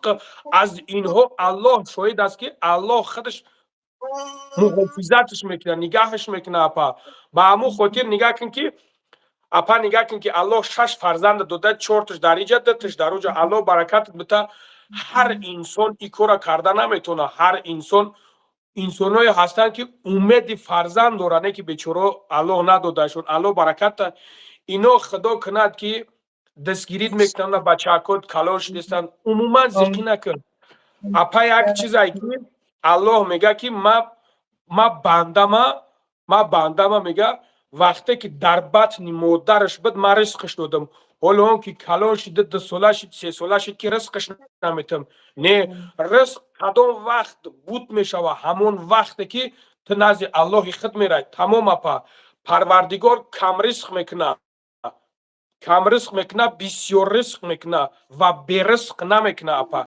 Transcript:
صدق از اینها الله شاهد است که الله خودش محافظتش میکنه نگاهش میکنه اپا با همون خاطر نگاه کن که اپا نگاه کن که الله 6 فرزند داده 4 تاش در ایجاد دادش در اوجا الله برکت بده هر انسان این کارا کرده نمیتونه هر انسان انسانای هستند که امید فرزند دارن که بیچاره الله ندادهشون الله برکت اینا خدا کند که دستگیرید میکنن بچه‌کات کلاش نیستن عموما ذکر نکن اپا یک چیزایی که الله میگه که ما بندم میگه وقتی که در بطن مادرش بود من رزقش دادم حالا اون که کلان شده 2 ساله شد 3 ساله شد که رزقش نمیتم نه رزق کدام وقت بود میشوه همون وقتی که تو نزد الله خود میره تمام اپا پروردگار کم رزق میکنه بسیار رزق میکنه و بی رزق نمیکنه اپا